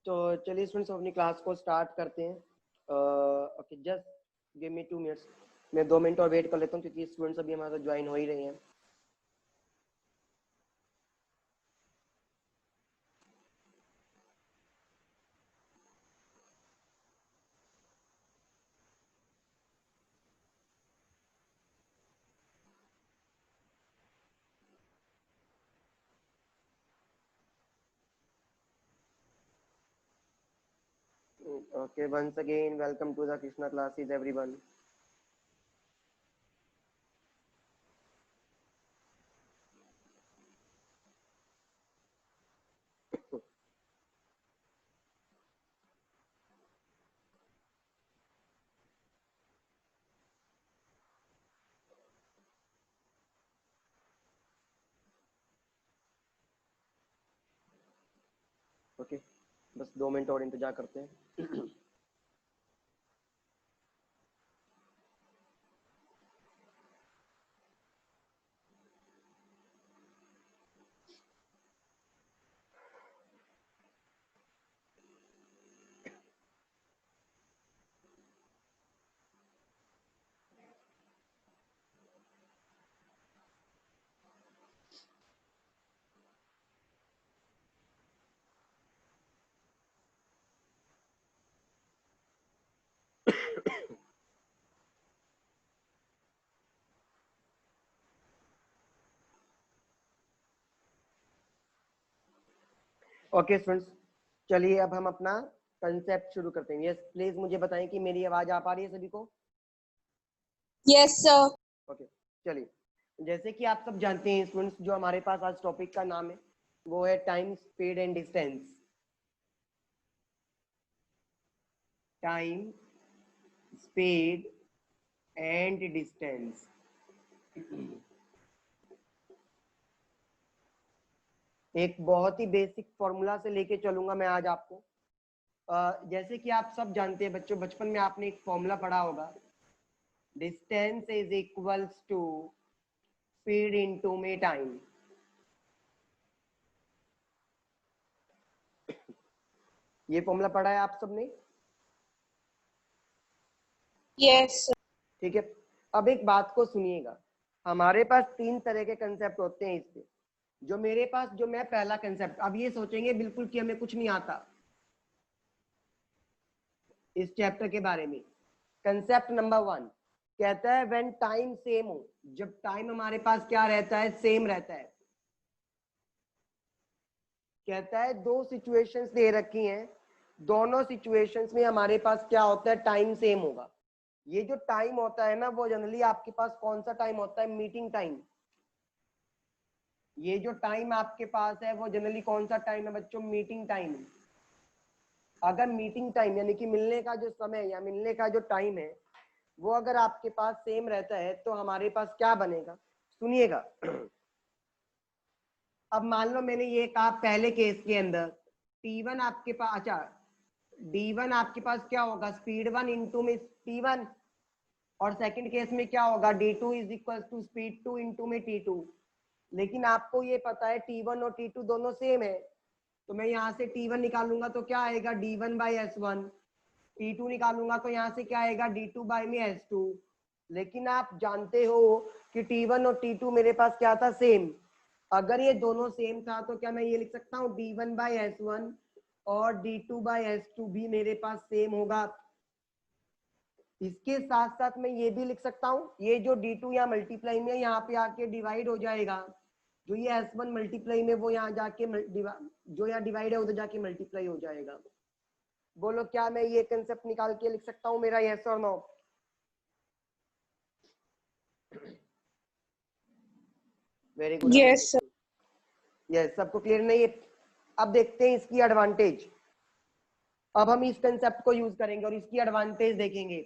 तो चलिए स्टूडेंट्स अपनी क्लास को स्टार्ट करते हैं। Okay, just give me 2 minutes. मैं 2 मिनट और वेट कर लेता हूँ क्योंकि स्टूडेंट्स अभी हमारे साथ ज्वाइन हो ही रहे हैं। Okay, once again, welcome to the Krishna classes, everyone. Okay, बस 2 मिनट और इंतजार करते हैं। ओके स्टूडेंट्स, चलिए अब हम अपना कंसेप्ट शुरू करते हैं। यस प्लीज मुझे बताएं कि मेरी आवाज आ पा रही है सभी को? Yes sir. ओके, चलिए जैसे कि आप सब जानते हैं स्टूडेंट्स, जो हमारे पास आज टॉपिक का नाम है वो है time, speed and distance. Time, speed and distance. एक बहुत ही बेसिक फॉर्मूला से लेके चलूंगा मैं आज आपको। जैसे कि आप सब जानते हैं बच्चों, बचपन में आपने एक फॉर्मूला पढ़ा होगा, distance is equals to speed into में टाइम। ये फॉर्मूला पढ़ा है आप सबने? Yes sir. ठीक है, अब एक बात को सुनिएगा, हमारे पास 3 तरह के कंसेप्ट होते हैं इसके। जो मेरे पास, जो मैं पहला कंसेप्ट, अब ये सोचेंगे बिल्कुल कि हमें कुछ नहीं आता इस चैप्टर के बारे में। कंसेप्ट नंबर 1 कहता है व्हेन टाइम सेम हो, जब टाइम हमारे पास क्या रहता है, सेम रहता है। कहता है 2 सिचुएशंस दे रखी हैं, दोनों सिचुएशंस में हमारे पास क्या होता है, टाइम सेम होगा। ये जो टाइम होता है ना, वो जनरली आपके पास कौन सा टाइम होता है, मीटिंग टाइम। ये जो टाइम आपके पास है वो जनरली कौन सा टाइम है बच्चों, मीटिंग टाइम। अगर मीटिंग टाइम यानी कि मिलने का जो समय या मिलने का जो टाइम है वो अगर आपके पास सेम रहता है तो हमारे पास क्या बनेगा, सुनिएगा। अब मान लो मैंने ये कहा पहले केस के अंदर T1 आपके पास, अच्छा D1 आपके पास क्या होगा, स्पीड 1 इंटू में T1, और सेकंड केस में क्या होगा, D2 is equal to speed 2 into में T2। लेकिन आपको ये पता है T1 और T2 दोनों सेम है, तो मैं यहाँ से T1 निकालूंगा तो क्या आएगा, D1 बाई S1। T2 निकालूंगा तो यहाँ से क्या आएगा, D2 बाई में S2। लेकिन आप जानते हो कि T1 और T2 मेरे पास क्या था, सेम। अगर ये दोनों सेम था तो क्या मैं ये लिख सकता हूँ D1 बाई S1 और D2 बाई S2 भी मेरे पास सेम होगा। इसके साथ साथ मैं ये भी लिख सकता हूँ, ये जो D2 यहाँ मल्टीप्लाई में यहाँ पे आके डिवाइड हो जाएगा, जो ये S1 मल्टीप्लाई में वो यहाँ जाके जो यहाँ डिवाइड है उधर जाके मल्टीप्लाई हो जाएगा। बोलो क्या मैं ये कंसेप्ट निकाल के लिख सकता हूँ मेरा, यस और no? Very good. Yes sir. Yes, सबको क्लियर नहीं है? अब देखते हैं इसकी एडवांटेज। अब हम इस कंसेप्ट को यूज करेंगे और इसकी एडवांटेज देखेंगे।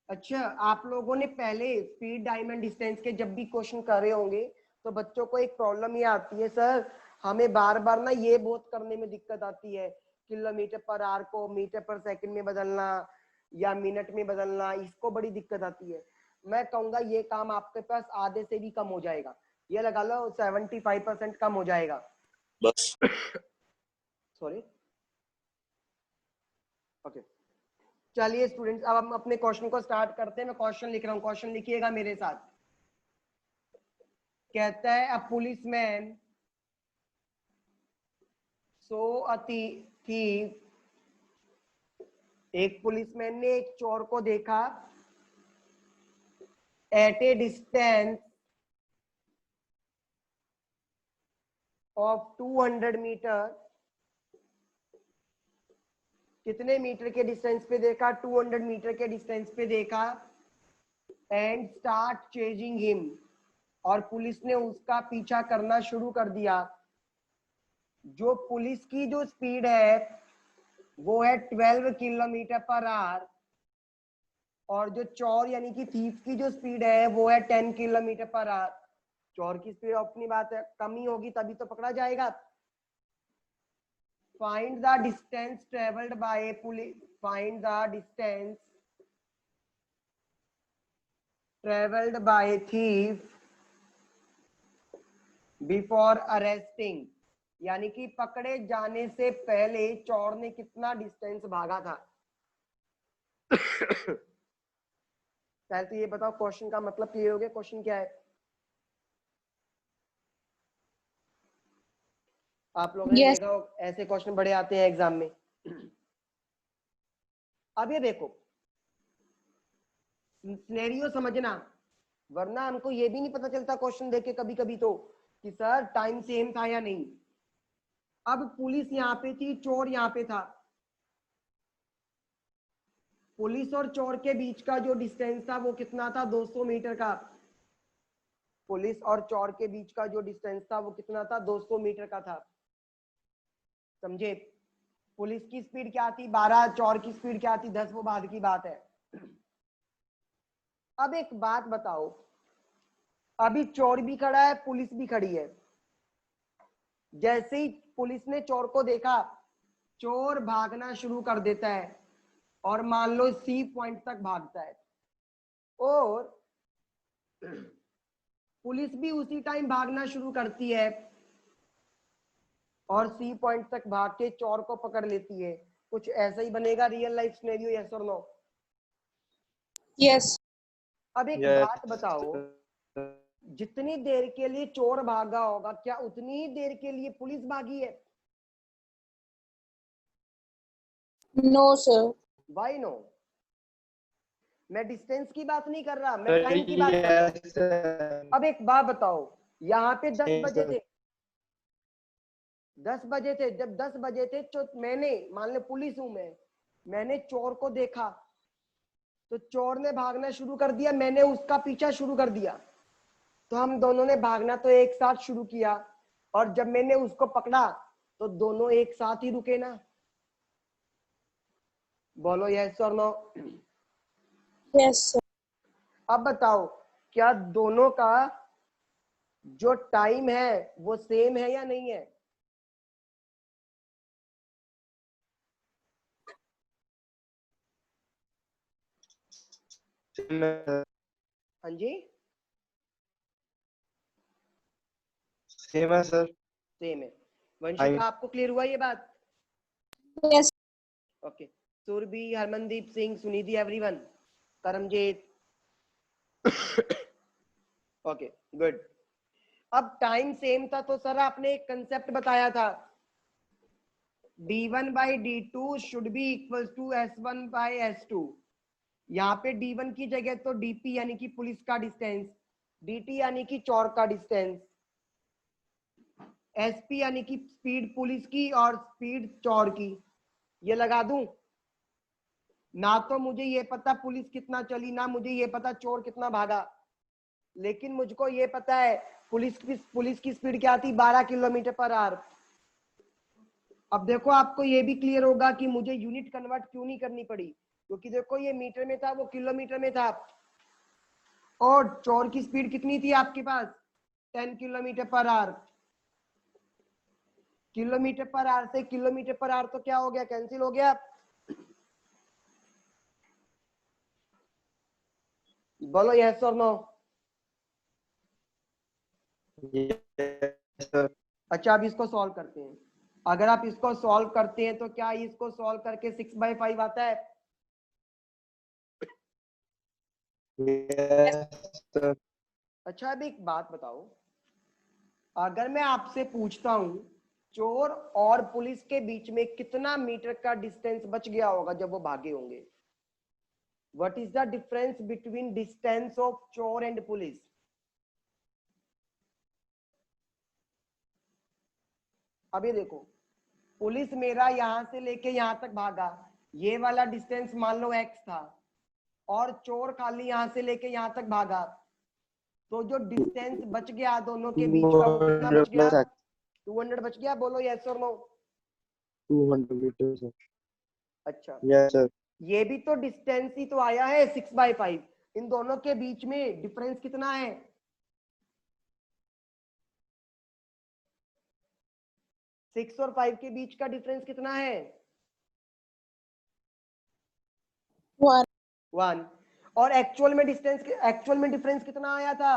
अच्छा, आप लोगों ने पहले स्पीड, डायमंड, डिस्टेंस के जब भी क्वेश्चन कर रहे होंगे तो बच्चों को एक प्रॉब्लम ये आती है, सर हमें बार बार ना ये बहुत करने में दिक्कत आती है, किलोमीटर पर आवर को मीटर पर सेकंड में बदलना या मिनट में बदलना, इसको बड़ी दिक्कत आती है। मैं कहूंगा ये काम आपके पास आधे से भी कम हो जाएगा, ये लगा लो 75% कम हो जाएगा बस। सॉरी ओके, चलिए स्टूडेंट्स, अब हम अपने क्वेश्चन को स्टार्ट करते हैं। मैं क्वेश्चन लिख रहा हूँ, क्वेश्चन लिखिएगा मेरे साथ। कहता है, a policeman saw a thief, एक पुलिसमैन ने एक चोर को देखा at a distance of 200 meter. कितने मीटर के डिस्टेंस पे देखा? 200 मीटर के डिस्टेंस पे देखा। एंड स्टार्ट चेजिंग हिम, और पुलिस ने उसका पीछा करना शुरू कर दिया। जो पुलिस की जो स्पीड है वो है 12 किलोमीटर पर आवर, और जो चोर यानी कि थीफ की जो स्पीड है वो है 10 किलोमीटर पर आवर। चोर की स्पीड अपनी बात है, कम ही होगी तभी तो पकड़ा जाएगा। Find the distance travelled by police, find the distance travelled by thief before arresting, यानी कि पकड़े जाने से पहले चोर ने कितना डिस्टेंस भागा था। पहले तो ये बताओ क्वेश्चन का मतलब क्लियर हो गया? क्वेश्चन क्या है? आप लोगों ने Yes. देखा हो ऐसे क्वेश्चन बड़े आते हैं एग्जाम में। अब ये देखो, सिनेरियो समझना, वरना हमको ये भी नहीं पता चलता क्वेश्चन देख के कभी कभी तो कि सर टाइम सेम था या नहीं। अब पुलिस यहाँ पे थी, चोर यहाँ पे था। पुलिस और चोर के बीच का जो डिस्टेंस था वो कितना था? 200 मीटर का। पुलिस और चोर के बीच का जो डिस्टेंस था वो कितना था? 200 मीटर का था। समझे? पुलिस की स्पीड क्या थी? 12, चोर की स्पीड क्या थी? 10, वो बाद की बात है। अब एक बात बताओ, अभी चोर भी खड़ा है, पुलिस भी खड़ी है। जैसे ही पुलिस ने चोर को देखा, चोर भागना शुरू कर देता है, और मान लो सी पॉइंट तक भागता है, और पुलिस भी उसी टाइम भागना शुरू करती है और सी पॉइंट तक भाग के चोर को पकड़ लेती है। कुछ ऐसा ही बनेगा रियल लाइफ सिनेरियो, यस और नो? Yes. अब एक बात बताओ, जितनी देर के लिए चोर भागा होगा, क्या उतनी ही देर के लिए पुलिस भागी है? No, sir. Why no? मैं डिस्टेंस की बात नहीं कर रहा, मैं टाइम की बात कर रहा हूं। अब एक बात बताओ, यहाँ पे 10 बजे थे, 10 बजे थे, जब 10 बजे थे तो मैंने, मान लो पुलिस हूं मैंने चोर को देखा, तो चोर ने भागना शुरू कर दिया, मैंने उसका पीछा शुरू कर दिया, तो हम दोनों ने भागना तो एक साथ शुरू किया, और जब मैंने उसको पकड़ा तो दोनों एक साथ ही रुके ना? बोलो यस और नो? Yes, sir. अब बताओ, क्या दोनों का जो टाइम है वो सेम है या नहीं है? हाँ जी, सेम है सर। सेम है। वंशिका, आपको क्लियर हुआ ये बात? Yes. Okay, Surbhi, Harmandeep Singh, Sunidhi, everyone, Karamjeet, okay good. अब टाइम सेम था तो सर आपने एक कंसेप्ट बताया था, d1 by d2 should be equal to s1 by s2। यहाँ पे d1 की जगह तो dp यानी कि पुलिस का डिस्टेंस, dt यानी कि चोर का डिस्टेंस, sp यानी कि स्पीड पुलिस की और स्पीड चोर की, ये लगा दूं? ना तो मुझे ये पता पुलिस कितना चली, ना मुझे ये पता चोर कितना भागा, लेकिन मुझको ये पता है पुलिस की स्पीड क्या थी? 12 किलोमीटर पर आवर। अब देखो, आपको ये भी क्लियर होगा कि मुझे यूनिट कन्वर्ट क्यों नहीं करनी पड़ी, क्योंकि देखो ये मीटर में था, वो किलोमीटर में था, और चोर की स्पीड कितनी थी आपके पास? 10 kilometre per hour. Kilometre per hour से किलोमीटर पर आवर तो क्या हो गया? कैंसिल हो गया। बोलो यस और नो? Yes, sir. अच्छा, अब इसको सॉल्व करते हैं। अगर आप इसको सॉल्व करते हैं तो क्या इसको सॉल्व करके 6/5 आता है? Yes, sir. अच्छा अभी एक बात बताओ, अगर मैं आपसे पूछता हूं चोर और पुलिस के बीच में कितना मीटर का डिस्टेंस बच गया होगा जब वो भागे होंगे? What is the difference between distance of चोर एंड पुलिस? अभी देखो, पुलिस मेरा यहां से लेके यहां तक भागा, ये वाला डिस्टेंस मान लो x था, और चोर खाली यहां से लेके यहां तक भागा, तो जो डिस्टेंस बच गया दोनों के बीच का वो कितना 200 बच गया? plus X, 200 बच गया, बोलो यस और नो? 200 meters, sir. अच्छा, Yes, sir. ये भी तो डिस्टेंस ही तो आया है 6/5, इन दोनों के बीच में डिफरेंस कितना है? 6 और 5 के बीच का डिफरेंस कितना है? 1. 1। और एक्चुअल में डिफरेंस कितना आया था?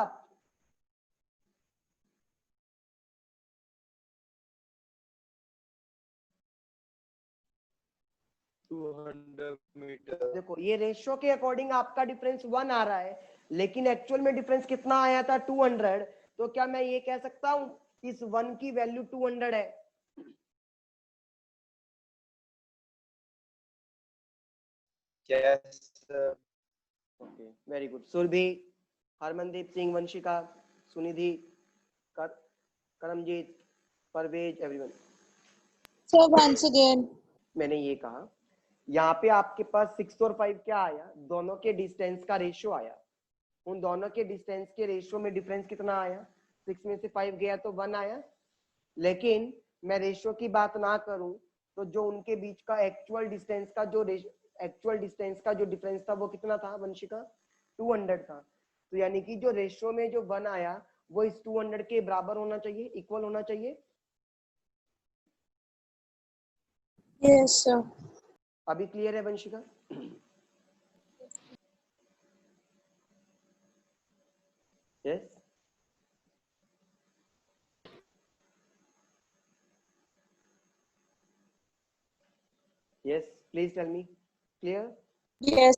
200 meters. देखो ये रेशियो के अकॉर्डिंग आपका डिफरेंस 1 आ रहा है, लेकिन एक्चुअल में डिफरेंस कितना आया था? 200। तो क्या मैं ये कह सकता हूं इस 1 की वैल्यू 200 है? Yes, sir. Okay, very good. Surbhi, Harmandeep Singh, Vanshika, Sunidhi, Karamjeet, Parvez, everyone. Sir, once again. मैंने ये कहा यहाँ पे आपके पास 6 और 5 क्या आया? दोनों के डिस्टेंस का रेशियो आया। उन दोनों के डिस्टेंस के रेशियो में डिफरेंस कितना आया? 6 में से 5 गया तो 1 आया। लेकिन मैं रेशियो की बात ना करूं तो जो उनके बीच का एक्चुअल डिस्टेंस का जो डिफरेंस था वो कितना था वंशिका? 200 था। तो यानी कि जो रेशियो में जो 1 आया वो इस 200 के बराबर होना चाहिए, इक्वल होना चाहिए। Yes, sir. अभी क्लियर है Vanshika? Yes, yes, please tell me. Clear? Yes.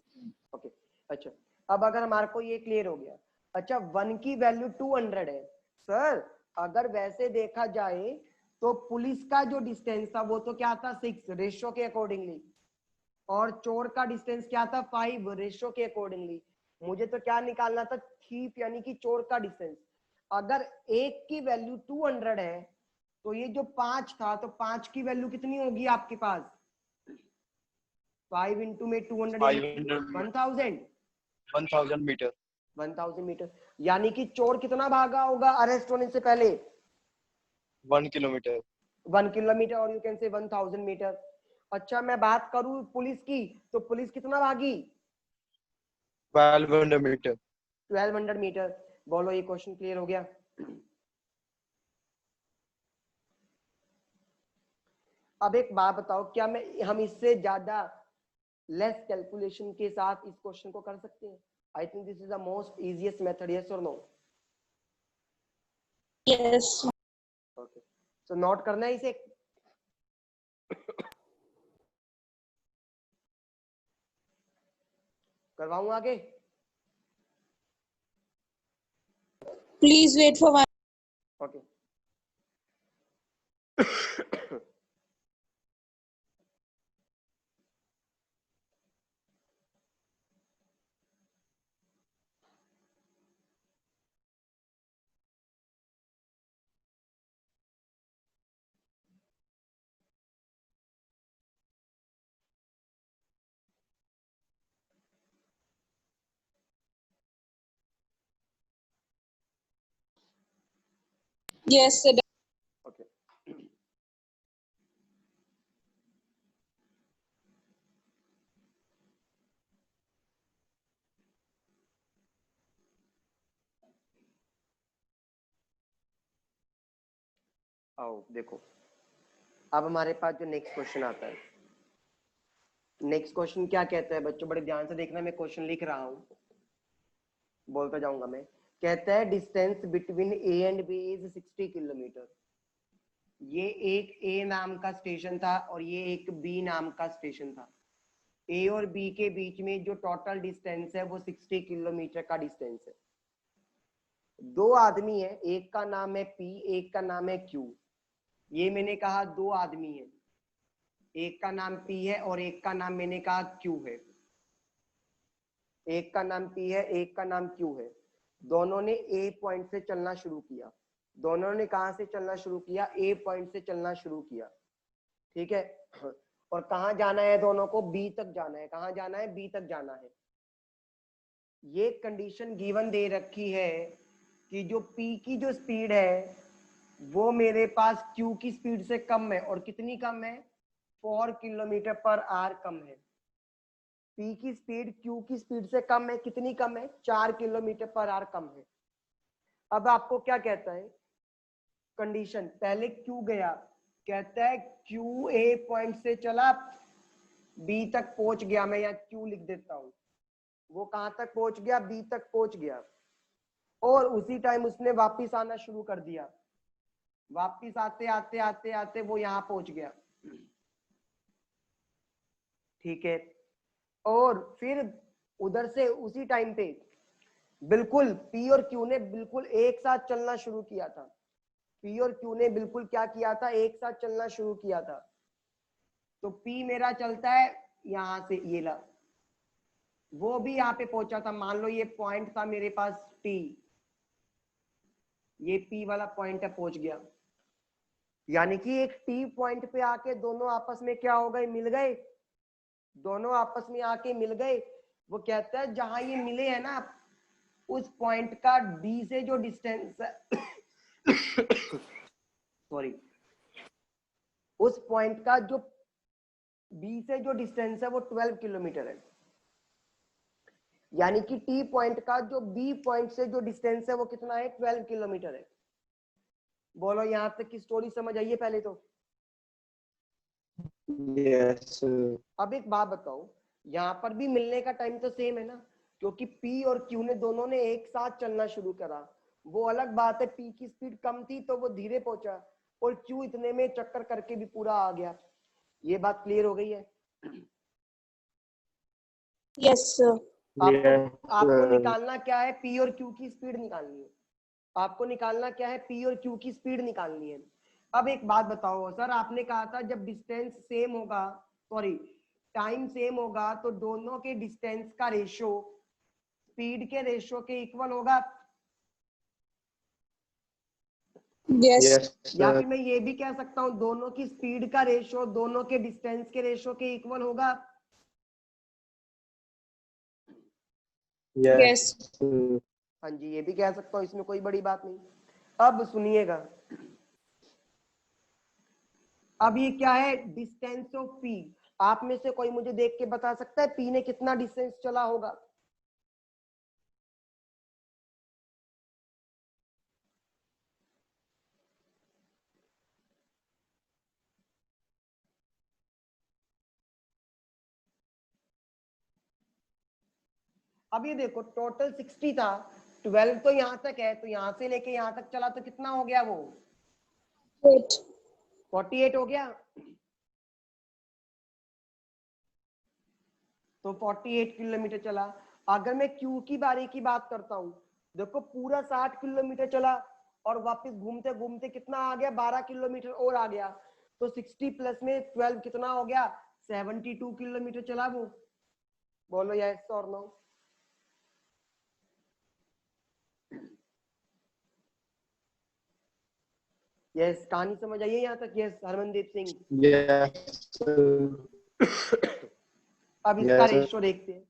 Okay, अच्छा, अब अगर हमारे को ये क्लियर हो गया, अच्छा 1 की वैल्यू 200 है सर, अगर वैसे देखा जाए तो पुलिस का जो डिस्टेंस था वो तो क्या था? 6 रेशियो के अकॉर्डिंगली, और चोर का डिस्टेंस क्या था? 5 रेशियो के अकॉर्डिंगली। मुझे तो क्या निकालना था? थीप यानी कि चोर का डिस्टेंस। अगर एक की वैल्यू 200 है तो ये जो 5 था, तो 5 की वैल्यू कितनी होगी आपके पास? 5 इंटू में 200 यानी 1000। 1000 meter. 1000 मीटर, यानी कि चोर कितना भागा होगा अरेस्ट होने से पहले? 1 kilometer. 1 किलोमीटर, और यू कैन से 1000 मीटर। अच्छा मैं बात करूं पुलिस की, तो पुलिस कितना भागी? 1200 meter. 1200 मीटर। बोलो ये क्वेश्चन क्लियर हो गया? अब एक बात बताओ, क्या हम इससे ज्यादा लेस कैलकुलेशन के साथ इस क्वेश्चन को कर सकते हैं? I think this is the most easiest method, yes और no? Yes. Okay, so note करना है इसे। करवाऊं आगे? Please wait for 1. Okay, Yes, sir. Okay. आओ देखो, अब हमारे पास जो नेक्स्ट क्वेश्चन आता है, नेक्स्ट क्वेश्चन क्या कहता है बच्चों? बड़े ध्यान से देखना, मैं क्वेश्चन लिख रहा हूं, बोलता जाऊंगा मैं। कहता है distance between A and B is 60 kilometer. ये एक ए नाम का स्टेशन था और ये एक बी नाम का स्टेशन था। ए और बी के बीच में जो टोटल डिस्टेंस है वो 60 किलोमीटर का डिस्टेंस है। दो आदमी है, एक का नाम है पी, एक का नाम है क्यू। ये मैंने कहा दो आदमी है, एक का नाम पी है और एक का नाम मैंने कहा क्यू है। एक का नाम पी है, एक का नाम क्यू है। दोनों ने ए पॉइंट से चलना शुरू किया। दोनों ने कहां से चलना शुरू किया? ए पॉइंट से चलना शुरू किया, ठीक है। और कहां जाना है दोनों को? बी तक जाना है। कहां जाना है? बी तक जाना है। ये कंडीशन गिवन दे रखी है कि जो पी की जो स्पीड है वो मेरे पास क्यू की स्पीड से कम है। और कितनी कम है? 4 किलोमीटर पर आवर कम है। पी की स्पीड क्यू की स्पीड से कम है। कितनी कम है? 4 किलोमीटर पर आवर कम है। अब आपको क्या कहता है कंडीशन? पहले क्यू गया, कहता है क्यू ए पॉइंट से चला, बी तक पहुंच गया। मैं यहाँ क्यू लिख देता हूं। वो कहां तक पहुंच गया? बी तक पहुंच गया। और उसी टाइम उसने वापिस आना शुरू कर दिया। वापिस आते आते आते आते वो यहां पहुंच गया, ठीक है। और फिर उधर से उसी टाइम पे बिल्कुल पी और क्यू ने बिल्कुल एक साथ चलना शुरू किया था। पी और क्यू ने बिल्कुल क्या किया था? एक साथ चलना शुरू किया था। तो पी मेरा चलता है यहां से, ये ला, वो भी यहाँ पे पहुंचा था। मान लो ये पॉइंट था मेरे पास टी, ये पी वाला पॉइंट है, पहुंच गया। यानी कि एक टी पॉइंट पे आके दोनों आपस में क्या हो गए? मिल गए। दोनों आपस में आके मिल गए। वो कहता है जहां ये मिले हैं ना, उस पॉइंट का डी से जो डिस्टेंस है सॉरी, उस पॉइंट का जो बी से जो डिस्टेंस है वो 12 किलोमीटर है। यानी कि टी पॉइंट का जो बी पॉइंट से जो डिस्टेंस है वो कितना है? 12 किलोमीटर है। बोलो यहां तक की स्टोरी समझ आइए पहले तो। Yes. अब एक बात बताओ, यहाँ पर भी मिलने का टाइम तो सेम है ना, क्योंकि पी और क्यू ने दोनों ने एक साथ चलना शुरू करा। वो अलग बात है, पी की स्पीड कम थी तो वो धीरे पहुंचा, और क्यू इतने में चक्कर करके भी पूरा आ गया। ये बात क्लियर हो गई है? Yes, sir. आपको Yes. आपको निकालना क्या है? पी और क्यू की स्पीड निकालनी है। आपको निकालना क्या है? पी और क्यू की स्पीड निकालनी है। अब एक बात बताओ सर, आपने कहा था जब डिस्टेंस सेम होगा, सॉरी टाइम सेम होगा, तो दोनों के डिस्टेंस का रेशो स्पीड के रेशो के इक्वल होगा। Yes. Yes. या फिर मैं ये भी कह सकता हूं दोनों की स्पीड का रेशो दोनों के डिस्टेंस के रेशो के इक्वल होगा। Yes. हाँ जी, ये भी कह सकता हूं, इसमें कोई बड़ी बात नहीं। अब सुनिएगा, अब ये क्या है? Distance of P. आप में से कोई मुझे देख के बता सकता है पी ने कितना डिस्टेंस चला होगा? अब ये देखो टोटल 60 था, 12 तो यहां तक है, तो यहां से लेके यहां तक चला तो कितना हो गया? वो 8. 48 हो गया। तो 48 किलोमीटर चला। अगर मैं क्यू की बारी की बात करता हूं, देखो पूरा 60 किलोमीटर चला और वापस घूमते घूमते कितना आ गया? 12 किलोमीटर और आ गया। तो 60 प्लस में 12 कितना हो गया? 72 किलोमीटर चला वो। बोलो यस और नो। यस, कहानी समझ आइए यहाँ तक? यस हरमनदीप सिंह। Yes. अब इसका Yes. रेशियो देखते हैं,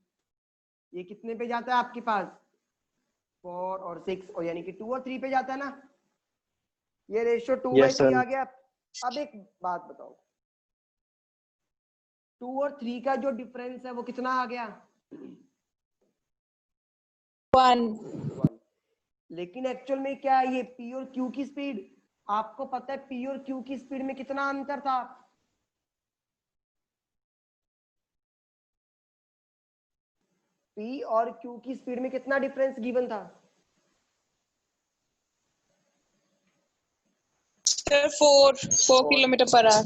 ये कितने पे जाता है आपके पास? 4 और 6, और यानी कि 2 और 3 पे जाता है ना। ये रेशियो 2/3 Yes, sir. आ गया। अब एक बात बताओ, 2 और 3 का जो डिफरेंस है वो कितना आ गया? 1. 1। लेकिन एक्चुअल में क्या है? ये पी और क्यू की स्पीड, आपको पता है पी और क्यू की स्पीड में कितना अंतर था? पी और क्यू की स्पीड में कितना डिफरेंस गिवन था? Sir, 4 kilometer per hour.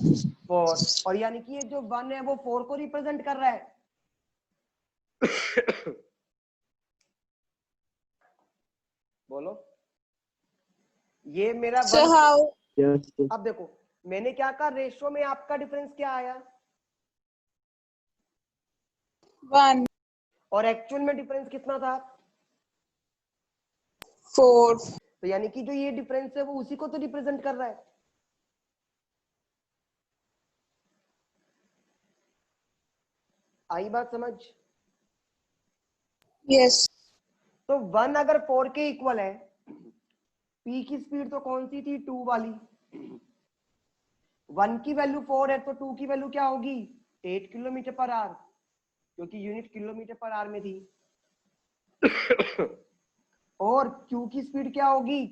4, और यानी कि ये जो 1 है वो 4 को रिप्रेजेंट कर रहा है। बोलो, ये मेरा Sir, 1। how? Yes, sir. अब देखो मैंने क्या कहा, रेशियो में आपका डिफरेंस क्या आया, 1, और एक्चुअल में डिफरेंस कितना था। 4. तो यानी कि जो ये डिफरेंस है वो उसी को तो रिप्रेजेंट कर रहा है। आई बात समझ। Yes. तो 1 अगर 4 के इक्वल है, पी की स्पीड तो कौन सी थी, 2 वाली। 1 की वैल्यू 4 है तो 2 की वैल्यू क्या होगी, 8 किलोमीटर पर आवर, क्योंकि यूनिट किलोमीटर पर आवर में थी। और क्यू की स्पीड क्या होगी,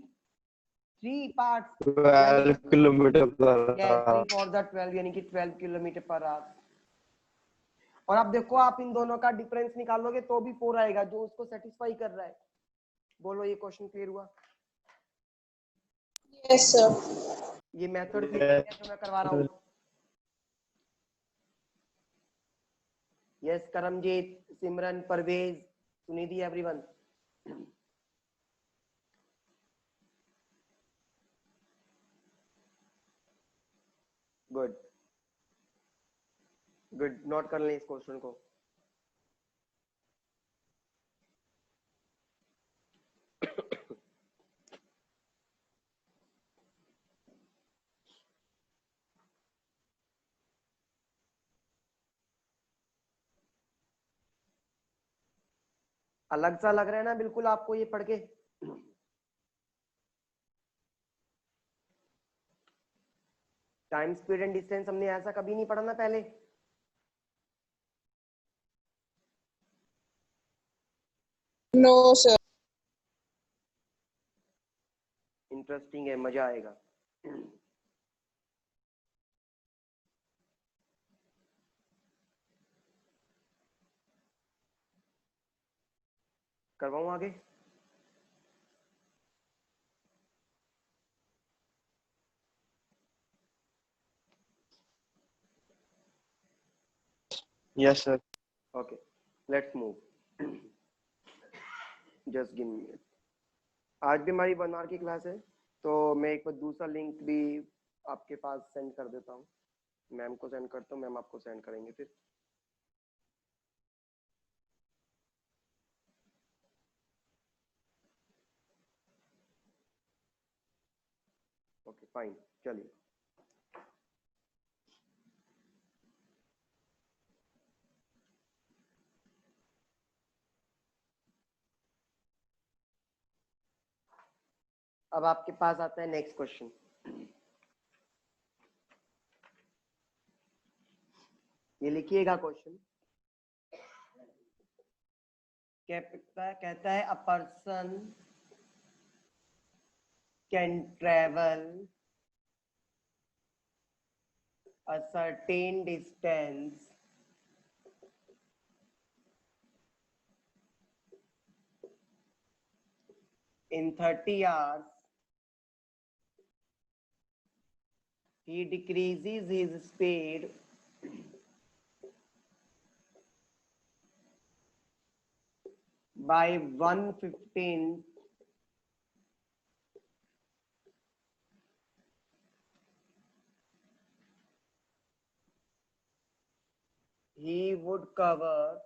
3 parts 12 kilometer per yes 3 hour. for the 12 यानी कि 12 किलोमीटर पर आवर। और अब देखो आप इन दोनों का डिफरेंस निकालोगे तो भी 4 आएगा, जो उसको सेटिस्फाई कर रहा है। बोलो ये क्वेश्चन क्लियर हुआ। Yes, sir. ये मेथड क्लियर है जो मैं करवा रहा हूँ। Yes Karamjit, Simran, Parvez, Sunidhi, everyone. Good good, note कर लें इस क्वेश्चन को। अलग सा लग रहा है ना बिल्कुल आपको ये पढ़ के। टाइम स्पीड एंड डिस्टेंस हमने ऐसा कभी नहीं पढ़ा ना पहले। No, sir. इंटरेस्टिंग है, मजा आएगा। करवाऊं आगे। Yes, sir. Okay let's move. Just give me. आज भी हमारी 1 आवर की क्लास है, तो मैं एक बार दूसरा लिंक भी आपके पास सेंड कर देता हूँ। मैम को सेंड करता हूँ, मैम आपको सेंड करेंगे फिर। ओके फाइन, चलिए। अब आपके पास आता है नेक्स्ट क्वेश्चन। ये लिखिएगा क्वेश्चन। कहता है a person can travel a certain distance in 30 hours. He decreases his speed by 1/15 he would cover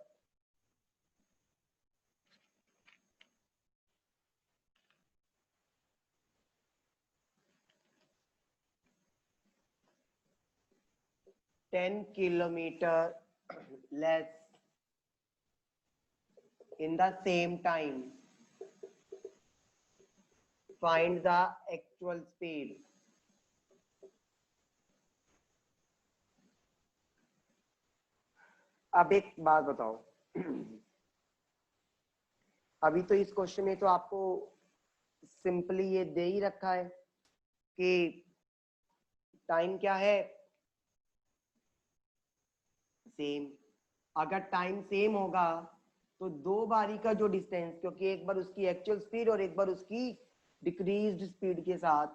10 kilometer less in the same time. Find the actual speed. अब एक बात बताओ, अभी तो इस क्वेश्चन में तो आपको सिंपली ये दे ही रखा है कि टाइम क्या है, सेम। अगर टाइम सेम होगा तो दो बारी का जो डिस्टेंस, क्योंकि एक बार उसकी एक्चुअल स्पीड और एक बार उसकी डिक्रीज्ड स्पीड के साथ,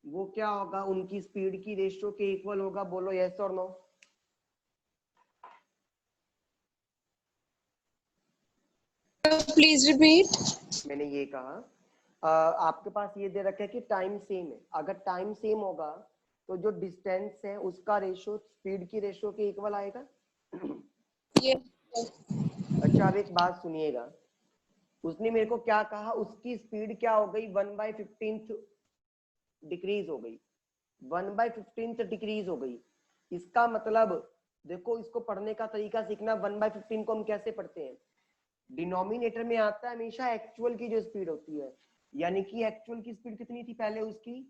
वो क्या होगा, उनकी स्पीड की रेशियो के इक्वल होगा। बोलो यस और नो। Please repeat. मैंने ये कहा आपके पास ये दे रखा है कि टाइम सेम है। अगर टाइम सेम होगा तो जो डिस्टेंस है उसका रेशियो स्पीड की रेशियो के इक्वल आएगा। Yes. अच्छा, अब एक बात सुनिएगा, उसने मेरे को क्या कहा, उसकी स्पीड क्या हो गई, 1/15 डिक्रीज हो गई, 1/15 डिक्रीज हो गई। इसका मतलब देखो, इसको पढ़ने का तरीका सीखना। 1/15 को हम कैसे पढ़ते हैं, डिनोमिनेटर में आता है हमेशा एक्चुअल की जो स्पीड होती है, यानी कि एक्चुअल की स्पीड कितनी थी पहले उसकी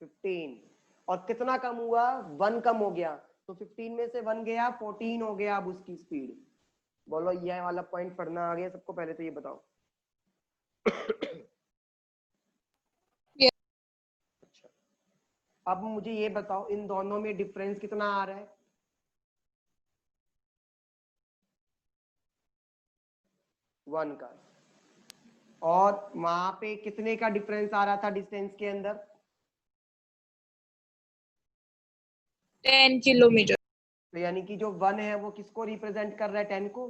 15, और कितना कम हुआ, 1 कम हो गया, तो 15 में से 1 गया, 14 हो गया अब उसकी स्पीड। बोलो ये वाला पॉइंट पढ़ना आ गया सबको, पहले तो ये बताओ। Yes. अच्छा, अब मुझे ये बताओ इन दोनों में डिफरेंस कितना आ रहा है, 1 का। और वहां पे कितने का डिफरेंस आ रहा था डिस्टेंस के अंदर, 10 kilometer. तो यानी कि जो 1 है वो किसको रिप्रेजेंट कर रहा है, 10 को।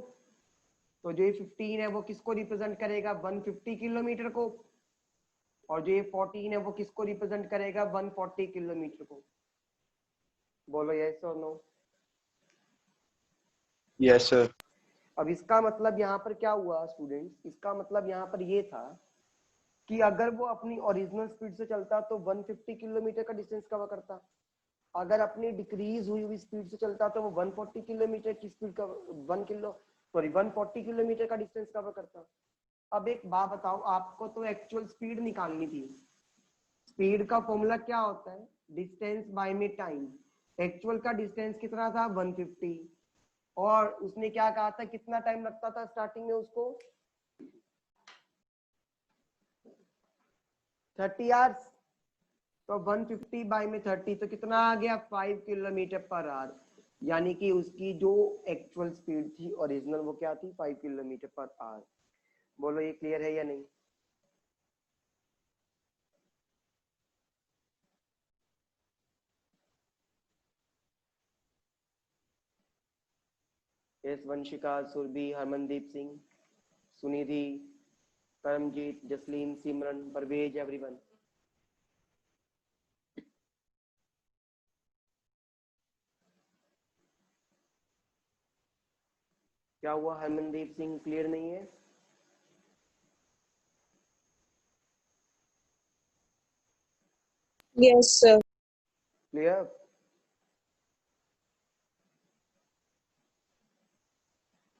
तो जो ये 15 है वो किसको रिप्रेजेंट करेगा, 150 किलोमीटर को। और जो ये 14 है वो किसको रिप्रेजेंट करेगा, 140 किलोमीटर को। बोलो यस और नो। Yes, sir. अब इसका मतलब यहाँ पर क्या हुआ स्टूडेंट्स, इसका मतलब यहाँ पर ये था कि अगर वो अपनी ओरिजिनल स्पीड से चलता तो 150 किलोमीटर का डिस्टेंस कवर करता। अगर अपनी डिक्रीज हुई हुई स्पीड से चलता तो वो 140 किलोमीटर की स्पीड का 140 किलोमीटर का डिस्टेंस कवर करता। अब एक बात बताओ, आपको तो एक्चुअल स्पीड निकालनी थी। स्पीड का फॉर्मूला क्या होता है, डिस्टेंस बाय में टाइम। एक्चुअल का डिस्टेंस कितना था, 150, और उसने क्या कहा था कितना टाइम लगता था स्टार्टिंग में उसको, 30 आवर्स। तो 150 बाय में 30 तो कितना आ गया, 5 किलोमीटर पर आवर। यानी कि उसकी जो एक्चुअल स्पीड थी ओरिजिनल वो क्या थी, 5 किलोमीटर पर आवर। बोलो ये क्लियर है या नहीं। Yes, Vanshika, Surbhi, Harmandeep Singh, Sunidhi, Karamjit, Jasleen, Simran, Parvez, everyone. क्या हुआ, हरमनदीप सिंह क्लियर नहीं है। Yes, sir. Clear,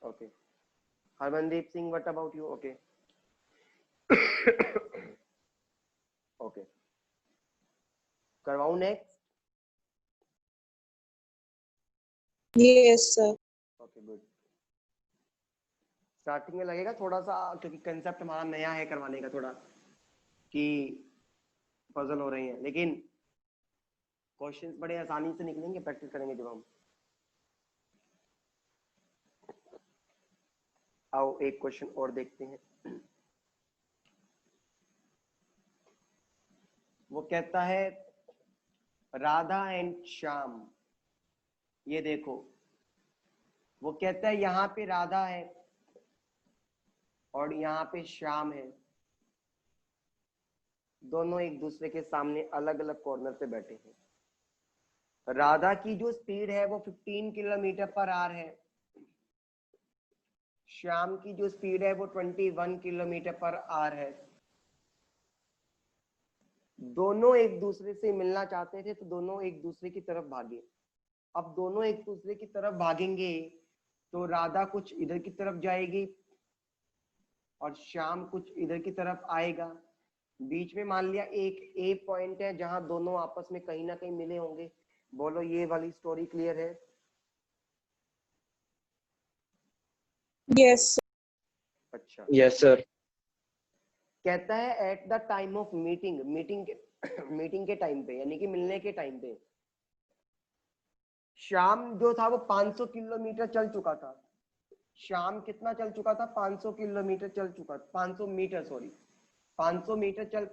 okay. Harmandeep Singh, what about you, okay. Okay, करवाऊं next. Yes, sir. Okay good. Starting में लगेगा थोड़ा सा, क्योंकि कंसेप्ट हमारा नया है करवाने का थोड़ा, कि पजल हो रही है, लेकिन क्वेश्चंस बड़े आसानी से निकलेंगे प्रैक्टिस करेंगे जब हम। आओ एक क्वेश्चन और देखते हैं। वो कहता है राधा एंड श्याम, ये देखो, वो कहता है यहाँ पे राधा है और यहाँ पे श्याम है, दोनों एक दूसरे के सामने अलग अलग कॉर्नर पे बैठे हैं। राधा की जो स्पीड है वो 15 किलोमीटर पर आवर है, श्याम की जो स्पीड है वो 21 किलोमीटर पर आवर है। दोनों एक दूसरे से मिलना चाहते थे तो दोनों एक दूसरे की तरफ भागे। अब दोनों एक दूसरे की तरफ भागेंगे तो राधा कुछ इधर की तरफ जाएगी और श्याम कुछ इधर की तरफ आएगा। बीच में मान लिया एक ए पॉइंट है जहां दोनों आपस में कहीं ना कहीं मिले होंगे। बोलो ये वाली स्टोरी क्लियर है। Yes, sir. अच्छा, Yes, sir. कहता है at the time of meeting, meeting के टाइम पे, यानी कि मिलने के टाइम पे श्याम जो था वो 500 किलोमीटर चल चुका था, श्याम कितना चल चुका था? 500 किलोमीटर चल चुका, 500 मीटर, सॉरी 500 मीटर चल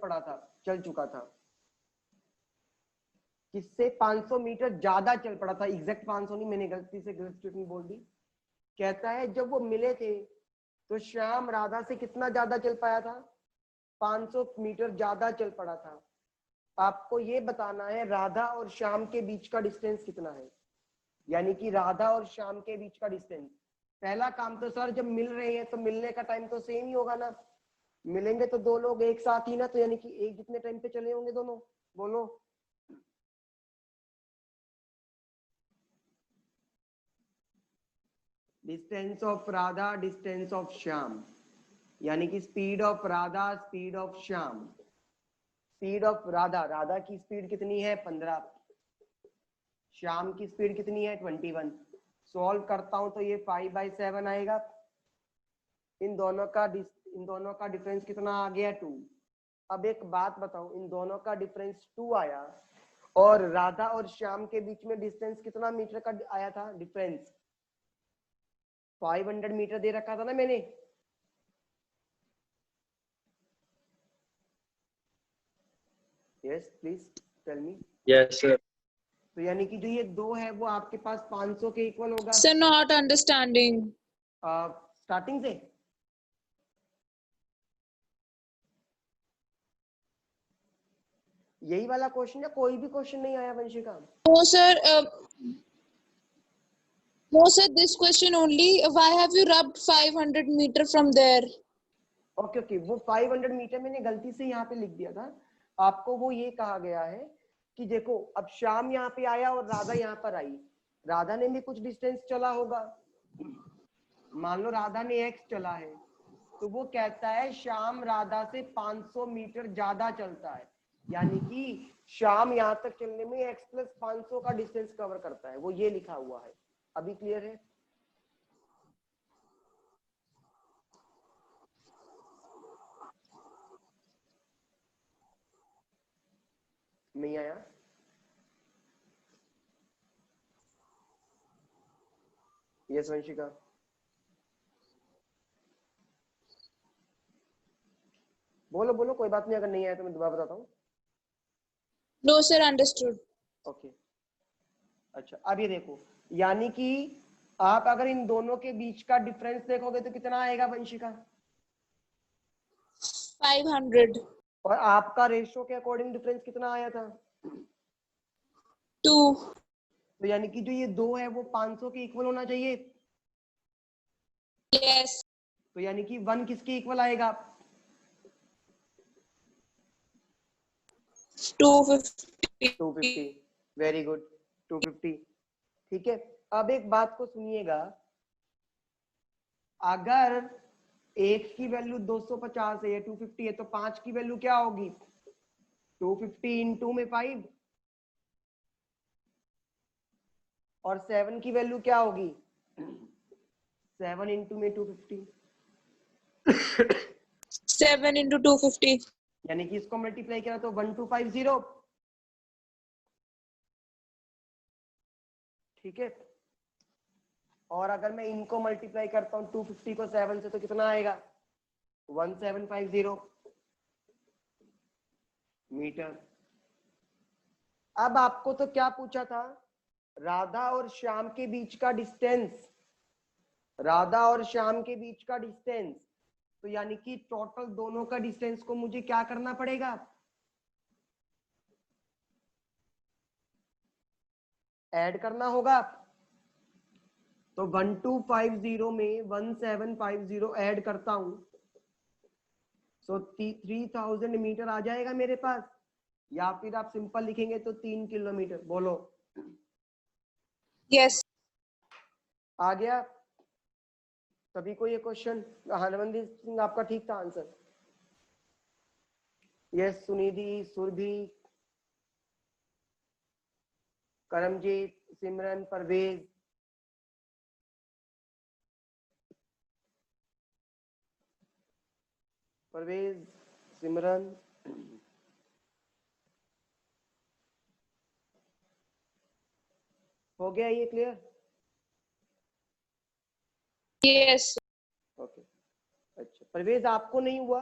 चुका था। किससे? 500 मीटर ज्यादा चल पड़ा था, एग्जैक्ट 500 नहीं, मैंने गलती से गलत स्टेटमेंट बोल दी। कहता है जब वो मिले थे तो श्याम राधा से कितना ज्यादा चल पाया था? 500 मीटर ज्यादा चल पड़ा था। आपको ये बताना है राधा और श्याम के बीच का डिस्टेंस कितना है, यानी कि राधा और श्याम के बीच का डिस्टेंस। पहला काम तो सर जब मिल रहे हैं तो मिलने का टाइम तो सेम ही होगा ना, मिलेंगे तो दो लोग एक साथ ही ना, तो यानी कि एक जितने टाइम पे चले होंगे दोनों। बोलो। Distance of Radha, distance of Shyam, यानी कि speed of Radha, speed of Shyam. Speed of Radha, Radha की स्पीड कितनी है? 15। श्याम की स्पीड कितनी है? 21। सॉल्व करता हूं तो ये 5/7 आएगा। इन दोनों का डिफरेंस कितना आ गया? 2। अब एक बात बताओ, इन दोनों का डिफरेंस 2 आया और राधा और श्याम के बीच में डिस्टेंस कितना मीटर का आया था डिफरेंस? 500 मीटर दे रखा था ना मैंने। Yes please tell me. Yes, sir. तो यानी कि जो ये 2 है वो आपके पास 500 के इक्वल होगा Sir, not understanding. स्टार्टिंग से। यही वाला क्वेश्चन या कोई भी क्वेश्चन नहीं आया Vanshika? No, sir. No, sir. This question only. Why have you rubbed 500 meter from there? Okay okay, वो 500 मीटर मैंने गलती से यहाँ पे लिख दिया था। आपको वो ये कहा गया है कि देखो अब श्याम यहाँ पे आया और राधा यहाँ पर आई, राधा ने भी कुछ डिस्टेंस चला होगा, मान लो राधा ने x चला है, तो वो कहता है श्याम राधा से 500 मीटर ज्यादा चलता है, यानी कि श्याम यहाँ तक चलने में x + 500 का डिस्टेंस कवर करता है, वो ये लिखा हुआ है। अभी क्लियर है? नहीं आया? यस वंशिका। बोलो बोलो, कोई बात नहीं, अगर नहीं आया तो मैं दोबारा बताता हूँ। No, sir. Understood. ओके अच्छा, अब ये देखो, यानी कि आप अगर इन दोनों के बीच का डिफरेंस देखोगे तो कितना आएगा वंशिका? 500. और आपका रेशियो के अकॉर्डिंग डिफरेंस कितना आया था? 2. तो यानी कि जो ये 2 है वो 500 के इक्वल होना चाहिए। Yes. तो यानी कि 1 किसके इक्वल आएगा? 250. 250। Very good, 250। ठीक है, अब एक बात को सुनिएगा, अगर एक की वैल्यू 250 है या 250 है तो 5 की वैल्यू क्या होगी? 250 इंटू में 5, और 7 की वैल्यू क्या होगी? 7 इंटू में 250, 7 into 250. यानी कि इसको मल्टीप्लाई करा तो 1250। ठीक है, और अगर मैं इनको मल्टीप्लाई करता हूं 250 को 7 से तो कितना आएगा? 1750 मीटर। अब आपको तो क्या पूछा था? राधा और श्याम के बीच का डिस्टेंस, राधा और श्याम के बीच का डिस्टेंस, तो यानी कि टोटल दोनों का डिस्टेंस को मुझे क्या करना पड़ेगा? ऐड करना होगा। तो 1250 में 1750 ऐड करता हूं, सो 3000 मीटर आ जाएगा मेरे पास, या फिर आप सिंपल लिखेंगे तो 3 किलोमीटर। बोलो। Yes. आ गया सभी को ये क्वेश्चन? हरमनदीप सिंह आपका ठीक था आंसर? यस सुनिधि, सुरभि, करमजीत, सिमरन, परवेज, परवेज, सिमरन, हो गया ये क्लियर? Yes. ओके अच्छा परवेज आपको नहीं हुआ?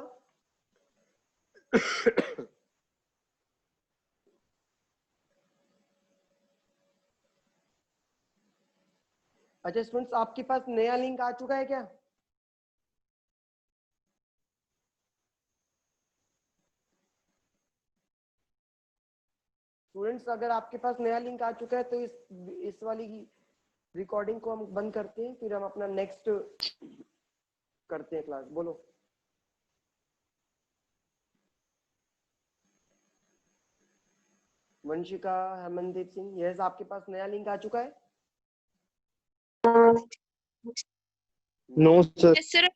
अच्छा स्टूडेंट्स आपके पास नया लिंक आ चुका है क्या? स्टूडेंट्स अगर आपके पास नया लिंक आ चुका है तो इस वाली रिकॉर्डिंग को हम बंद करते हैं, फिर हम अपना नेक्स्ट करते हैं क्लास। बोलो वंशिका, हेमनदीप सिंह, यस आपके पास नया लिंक आ चुका है? No, sir. Yes, sir.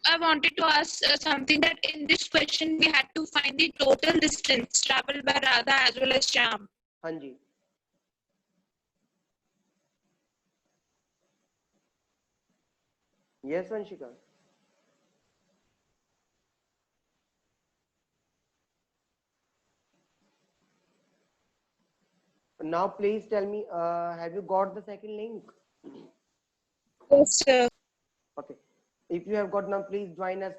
I wanted to ask something that in this question we had to find the total distance traveled by Radha as well as Shyam. हाँ जी yes Vanshika. Now please tell me, have you got the second link? Yes, sir. Okay. If you have got, now please join us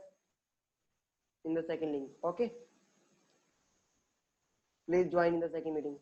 in the second link. Okay. Please join in the second meeting.